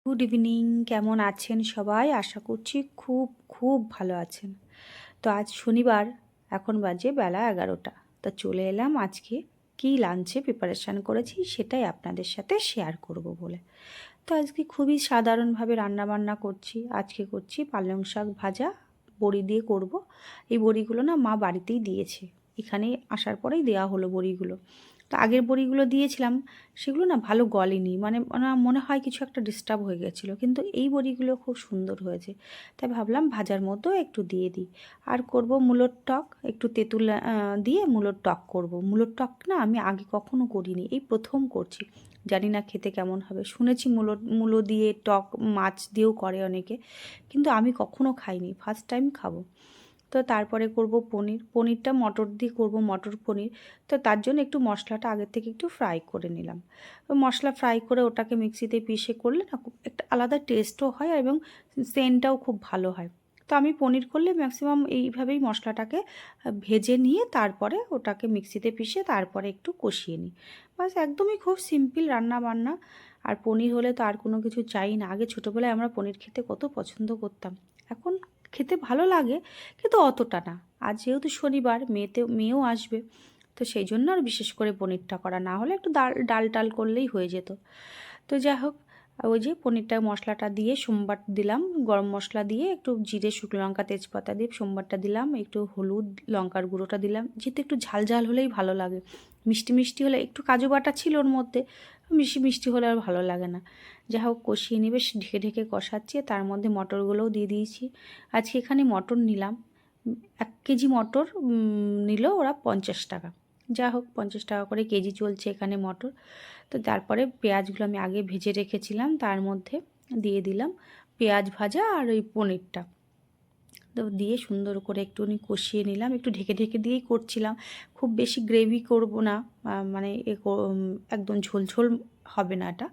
Good evening, কেমন আছেন সবাই? আশা করছি খুব খুব ভালো আছেন। তো আজ শনিবার, এখন বাজে বেলা 11টা। তা চলে এলাম আজকে কী লাঞ্চে প্রিপারেশান করেছি সেটাই আপনাদের সাথে শেয়ার করব বলে। তো আজকে খুবই সাধারণভাবে রান্নাবান্না করছি। আজকে করছি পালং শাক ভাজা, বড়ি দিয়ে করব। এই বড়িগুলো না মা বাড়িতেই দিয়েছে, এখানে আসার পরেই দেওয়া হলো বড়িগুলো। তো আগের বড়িগুলো দিয়েছিলাম, সেগুলো না ভালো গলেনি, মানে মনে হয় কিছু একটা ডিস্টার্ব হয়ে গেছিলো, কিন্তু এই বড়িগুলো খুব সুন্দর হয়েছে। তাই ভাবলাম ভাজার মতো একটু দিয়ে দিই। আর করব মূলোর টক, একটু তেঁতুল দিয়ে মূলোর টক করব। মূলোর টক না আমি আগে কখনো করিনি, এই প্রথম করছি। জানি না খেতে কেমন হবে। শুনেছি মূলো দিয়ে টক মাছ দিয়েও করে অনেকে, কিন্তু আমি কখনো খাইনি, ফার্স্ট টাইম খাবো। তো তারপরে করব পনিরটা মটর দিয়ে করব, মটর পনির। তো তার জন্য একটু মশলাটা আগের থেকে একটু ফ্রাই করে নিলাম। মশলা ফ্রাই করে ওটাকে মিক্সিতে পিষে করলে না খুব একটা আলাদা টেস্টও হয় এবং সেন্টটাও খুব ভালো হয়। তো আমি পনির করলে ম্যাক্সিমাম এইভাবেই মশলাটাকে ভেজে নিয়ে তারপরে ওটাকে মিক্সিতে পিষে তারপরে একটু কষিয়ে নিই। বাস, একদমই খুব সিম্পল রান্না বান্না। আর পনির হলে তো আর কোনো কিছু চাই না। আগে ছোটোবেলায় আমরা পনির খেতে কত পছন্দ করতাম, এখন খেতে ভালো লাগে কিন্তু অতটা না। আজ যেহেতু শনিবার, মেয়েও আসবে, তো সেই জন্য আর বিশেষ করে পনিরটা করা, না হলে একটু ডাল টাল করলেই হয়ে যেত। তো যাই হোক, ওই যে পনিরটা মশলাটা দিয়ে সোমবার দিলাম, গরম মশলা দিয়ে একটু জিরে শুকনো লঙ্কা তেজপাতা দিয়ে সোমবারটা দিলাম, একটু হলুদ লঙ্কার গুঁড়োটা দিলাম, যেহেতু একটু ঝাল ঝাল হলেই ভালো লাগে। মিষ্টি মিষ্টি হলে, একটু কাজু বাটা ছিল ওর মধ্যে, মিষ্টি মিষ্টি হলে আর ভালো লাগে না। যাই হোক, কষিয়ে নিয়ে বেশ ঢেকে ঢেকে কষাচ্ছি, তার মধ্যে মটরগুলোও দিয়ে দিয়েছি। আজকে এখানে মটর নিলাম, 1 কেজি মটর নিল ওরা 50 টাকা। যা হোক, 50 টাকা করে কেজি চলছে এখানে মটর। তো তারপরে পেঁয়াজগুলো আমি আগে ভেজে রেখেছিলাম, তার মধ্যে দিয়ে দিলাম পেঁয়াজ ভাজা আর ওই পনিরটা। তো দিয়ে সুন্দর করে একটুখানি কষিয়ে নিলাম, একটু ঢেকে ঢেকে দিয়েই করছিলাম। খুব বেশি গ্রেভি করব না, মানে একদম ঝোল ঝোল হবে না এটা।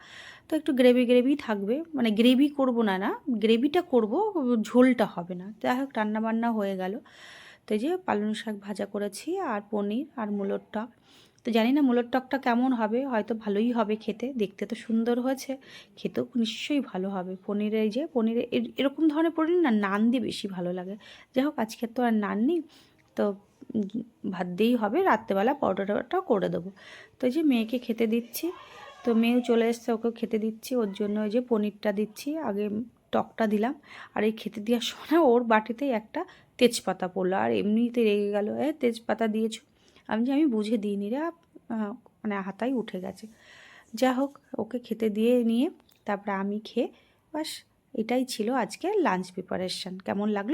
তো একটু গ্রেভি গ্রেভি থাকবে, মানে গ্রেভি করব না, গ্রেভিটা করব, ঝোলটা হবে না। যাই হোক, রান্নাবান্না হয়ে গেল। তো এই যে পালং শাক ভাজা করেছি আর পনির আর মূলোর টক। তো জানি না মূলোর টকটা কেমন হবে, হয়তো ভালোই হবে খেতে, দেখতে তো সুন্দর হয়েছে, খেতেও নিশ্চয়ই ভালো হবে। পনিরের এই যে পনিরের এরকম ধরনের পনির না নান দিয়ে বেশি ভালো লাগে। যাই হোক, আজকে তো আর নান নেই, তো ভাত দিয়েই হবে। রাত্রেবেলা পরোটাটা করে দেবো। তো এই যে মেয়েকে খেতে দিচ্ছি, তো মেয়েও চলে এসছে, ওকেও খেতে দিচ্ছি। ওর জন্য ওই যে পনিরটা দিচ্ছি, আগে টকটা দিলাম। আর এই খেতে দেওয়ার সময় ওর বাটিতেই একটা তেজপাতা পড়লো, আর এমনিতে রেগে গেল, তেজপাতা দিয়েছো। আমি বুঝে দিইনি রে, মানে হাতাই উঠে গেছে। যা হোক, ওকে খেতে দিয়ে নিয়ে তারপরে আমি খেয়ে, বাস, এটাই ছিল আজকে লাঞ্চ প্রিপারেশান। কেমন লাগলো?